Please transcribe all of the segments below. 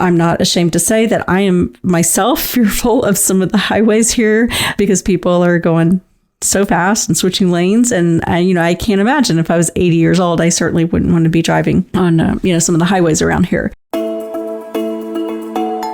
I'm not ashamed to say that I am myself fearful of some of the highways here because people are going so fast and switching lanes. And I can't imagine if I was 80 years old, I certainly wouldn't want to be driving on, some of the highways around here.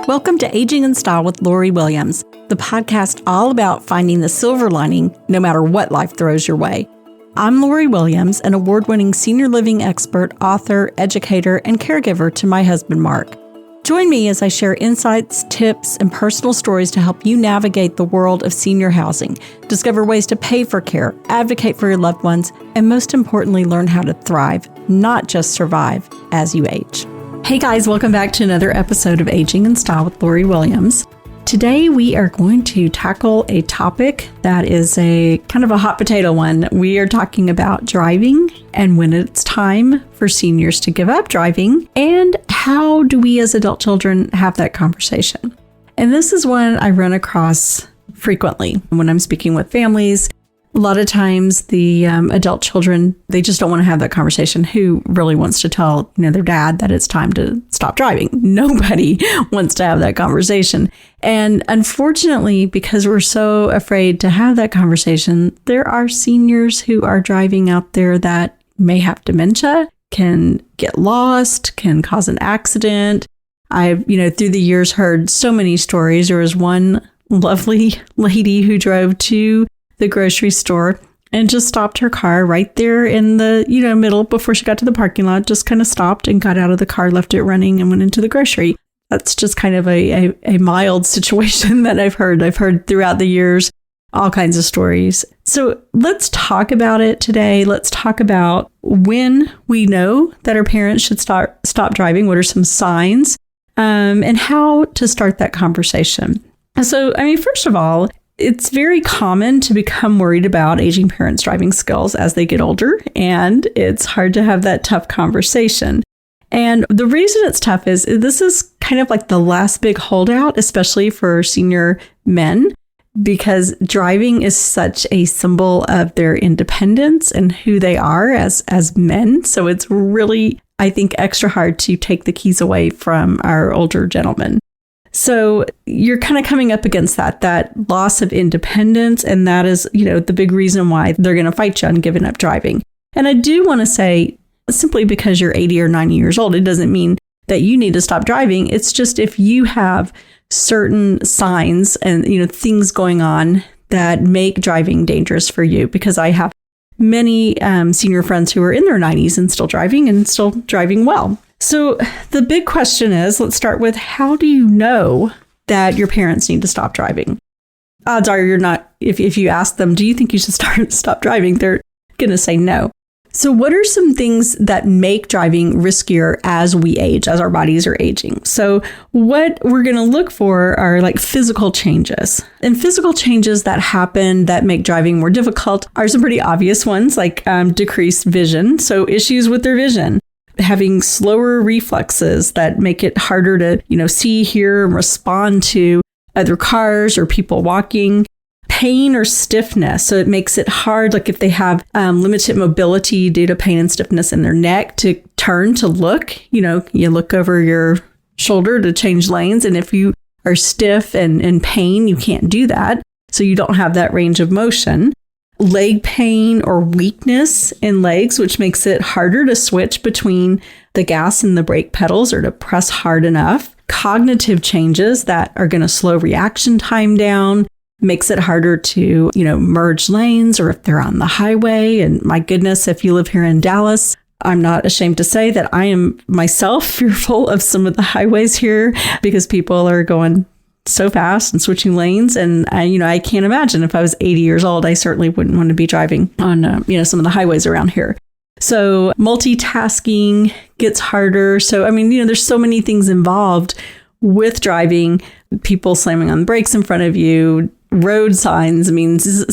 Welcome to Aging in Style with Lori Williams, the podcast all about finding the silver lining no matter what life throws your way. I'm Lori Williams, an award-winning senior living expert, author, educator, and caregiver to my husband, Mark. Join me as I share insights, tips, and personal stories to help you navigate the world of senior housing, discover ways to pay for care, advocate for your loved ones, and most importantly, learn how to thrive, not just survive, as you age. Hey guys, welcome back to another episode of Aging in Style with Lori Williams. Today we are going to tackle a topic that is a kind of a hot potato one. We are talking about driving and when it's time for seniors to give up driving, and how do we as adult children have that conversation? And this is one I run across frequently when I'm speaking with families. A lot of times the adult children, they just don't want to have that conversation. Who really wants to tell their dad that it's time to stop driving? Nobody wants to have that conversation. And unfortunately, because we're so afraid to have that conversation, there are seniors who are driving out there that may have dementia, can get lost, can cause an accident. I've, through the years heard so many stories. There was one lovely lady who drove to the grocery store and just stopped her car right there in the, middle before she got to the parking lot, just kind of stopped and got out of the car, left it running and went into the grocery. That's just kind of a mild situation that I've heard. I've heard throughout the years, all kinds of stories. So let's talk about it today. Let's talk about when we know that our parents should stop driving. What are some signs and how to start that conversation? So, first of all, it's very common to become worried about aging parents' driving skills as they get older, and it's hard to have that tough conversation. And the reason it's tough is this is kind of like the last big holdout, especially for senior men, because driving is such a symbol of their independence and who they are as men. So it's really, I think, extra hard to take the keys away from our older gentlemen. So you're kind of coming up against that loss of independence. And that is, the big reason why they're going to fight you on giving up driving. And I do want to say, simply because you're 80 or 90 years old, it doesn't mean that you need to stop driving. It's just if you have certain signs and, things going on that make driving dangerous for you, because I have many senior friends who are in their 90s and still driving well. So the big question is, let's start with, how do you know that your parents need to stop driving? Odds are you're not, if you ask them, do you think you should stop driving? They're going to say no. So what are some things that make driving riskier as we age, as our bodies are aging? So what we're going to look for are like physical changes. And physical changes that happen that make driving more difficult are some pretty obvious ones, like decreased vision. So issues with their vision. Having slower reflexes that make it harder to, see, hear, and respond to other cars or people walking. Pain or stiffness. So it makes it hard, like if they have limited mobility due to pain and stiffness in their neck, to turn to look. You look over your shoulder to change lanes. And if you are stiff and in pain, you can't do that. So you don't have that range of motion. Leg pain or weakness in legs, which makes it harder to switch between the gas and the brake pedals or to press hard enough. Cognitive changes that are going to slow reaction time down, makes it harder to, merge lanes or if they're on the highway. And my goodness, if you live here in Dallas, I'm not ashamed to say that I am myself fearful of some of the highways here because people are going so fast and switching lanes. And I can't imagine if I was 80 years old, I certainly wouldn't want to be driving on, some of the highways around here. So multitasking gets harder. So, there's so many things involved with driving, people slamming on the brakes in front of you, road signs,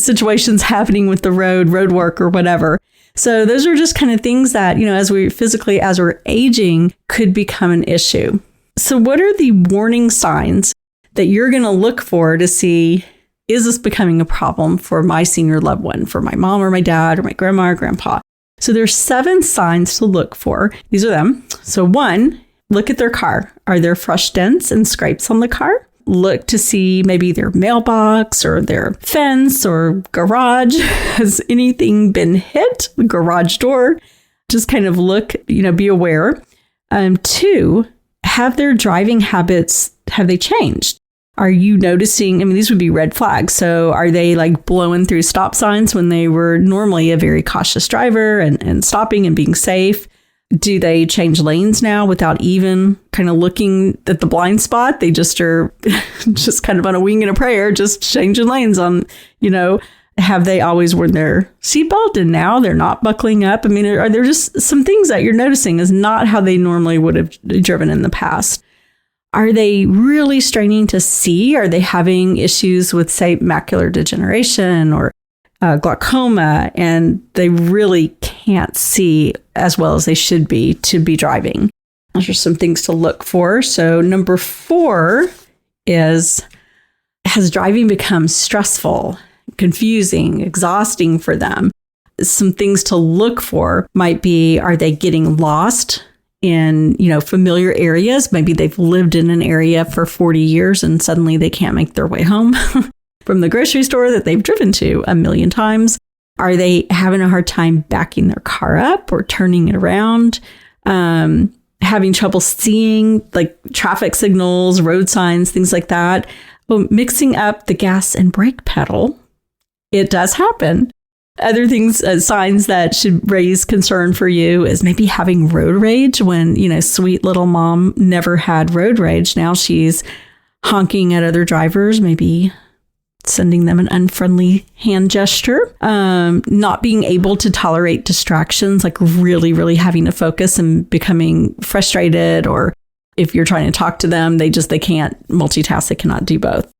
situations happening with the road work or whatever. So those are just kind of things that, as we're aging, could become an issue. So what are the warning signs that you're going to look for to see, is this becoming a problem for my senior loved one, for my mom or my dad or my grandma or grandpa? So there's 7 signs to look for. These are them. So 1, Look at their car. Are there fresh dents and scrapes on the car? Look to see maybe their mailbox or their fence or garage. Has anything been hit? The garage door. Just kind of look, be aware. 2, have their driving habits, have they changed? Are you noticing, these would be red flags. So are they like blowing through stop signs when they were normally a very cautious driver and stopping and being safe? Do they change lanes now without even kind of looking at the blind spot? They just are just kind of on a wing and a prayer, just changing lanes on, have they always worn their seatbelt and now they're not buckling up? Are there just some things that you're noticing is not how they normally would have driven in the past? Are they really straining to see? Are they having issues with, say, macular degeneration or glaucoma, and they really can't see as well as they should be to be driving? Those are some things to look for. So number 4 is, has driving become stressful, confusing, exhausting for them? Some things to look for might be, are they getting lost in, familiar areas? Maybe they've lived in an area for 40 years and suddenly they can't make their way home from the grocery store that they've driven to a million times. Are they having a hard time backing their car up or turning it around? Having trouble seeing like traffic signals, road signs, things like that. Well, mixing up the gas and brake pedal. It does happen. Other things, signs that should raise concern for you is maybe having road rage when, sweet little mom never had road rage. Now she's honking at other drivers, maybe sending them an unfriendly hand gesture, not being able to tolerate distractions, like really, really having to focus and becoming frustrated. Or if you're trying to talk to them, they can't multitask. They cannot do both.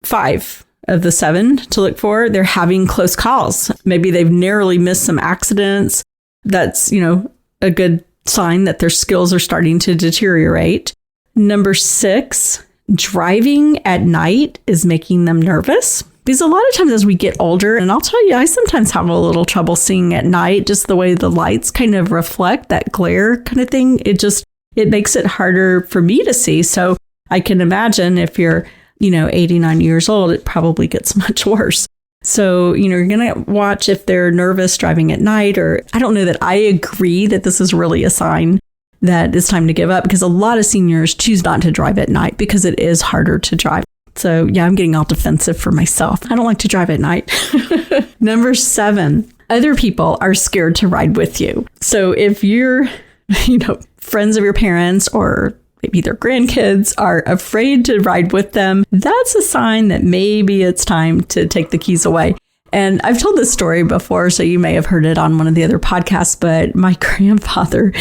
5 of the 7 to look for, they're having close calls. Maybe they've narrowly missed some accidents. That's, a good sign that their skills are starting to deteriorate. Number 6, driving at night is making them nervous. Because a lot of times as we get older, and I'll tell you, I sometimes have a little trouble seeing at night, just the way the lights kind of reflect that glare kind of thing. It makes it harder for me to see. So I can imagine if you're 89 years old, it probably gets much worse. So, you're going to watch if they're nervous driving at night, or I don't know that I agree that this is really a sign that it's time to give up, because a lot of seniors choose not to drive at night because it is harder to drive. So yeah, I'm getting all defensive for myself. I don't like to drive at night. Number 7, other people are scared to ride with you. So if you're, friends of your parents or maybe their grandkids are afraid to ride with them, that's a sign that maybe it's time to take the keys away. And I've told this story before, so you may have heard it on one of the other podcasts, but my grandfather,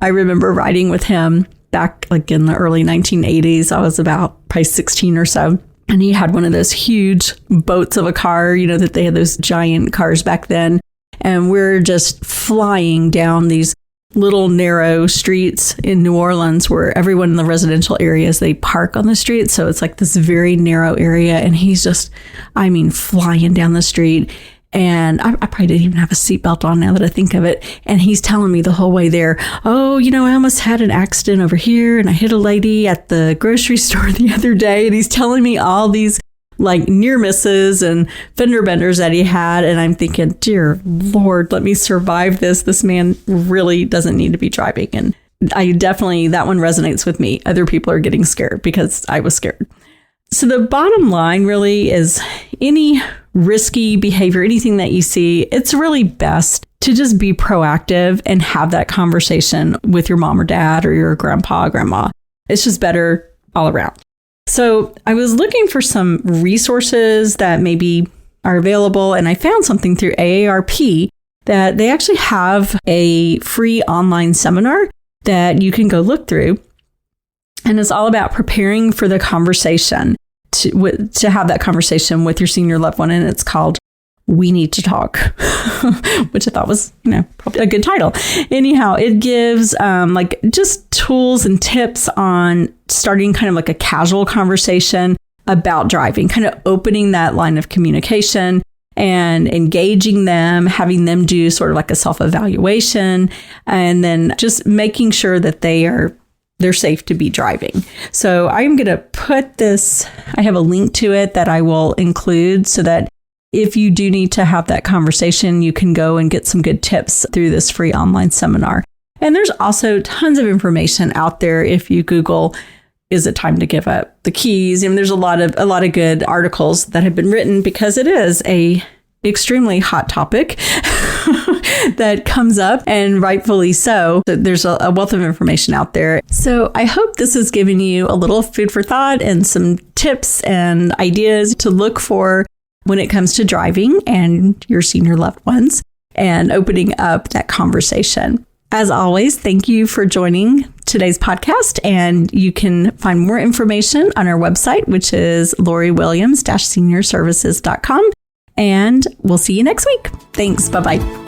I remember riding with him back like in the early 1980s. I was about probably 16 or so. And he had one of those huge boats of a car, that they had those giant cars back then. And we're just flying down these little narrow streets in New Orleans where everyone in the residential areas, they park on the street. So it's like this very narrow area. And he's just, flying down the street. And I probably didn't even have a seatbelt on now that I think of it. And he's telling me the whole way there, oh, I almost had an accident over here and I hit a lady at the grocery store the other day. And he's telling me all these like near misses and fender benders that he had. And I'm thinking, dear Lord, let me survive this. This man really doesn't need to be driving. And that one resonates with me. Other people are getting scared because I was scared. So the bottom line really is any risky behavior, anything that you see, it's really best to just be proactive and have that conversation with your mom or dad or your grandpa, grandma. It's just better all around. So I was looking for some resources that maybe are available, and I found something through AARP that they actually have a free online seminar that you can go look through. And it's all about preparing for the conversation, to have that conversation with your senior loved one. And it's called We Need to Talk, which I thought was, probably a good title. Anyhow, it gives just tools and tips on starting kind of like a casual conversation about driving, kind of opening that line of communication and engaging them, having them do sort of like a self-evaluation, and then just making sure that they are they're safe to be driving. So I'm going to put this, I have a link to it that I will include so that if you do need to have that conversation, you can go and get some good tips through this free online seminar. And there's also tons of information out there. If you Google, is it time to give up the keys? I mean, there's a lot of good articles that have been written because it is a extremely hot topic that comes up, and rightfully so. There's a wealth of information out there. So I hope this has given you a little food for thought and some tips and ideas to look for when it comes to driving and your senior loved ones and opening up that conversation. As always, thank you for joining today's podcast, and you can find more information on our website, which is loriwilliams-seniorservices.com. And we'll see you next week. Thanks. Bye-bye.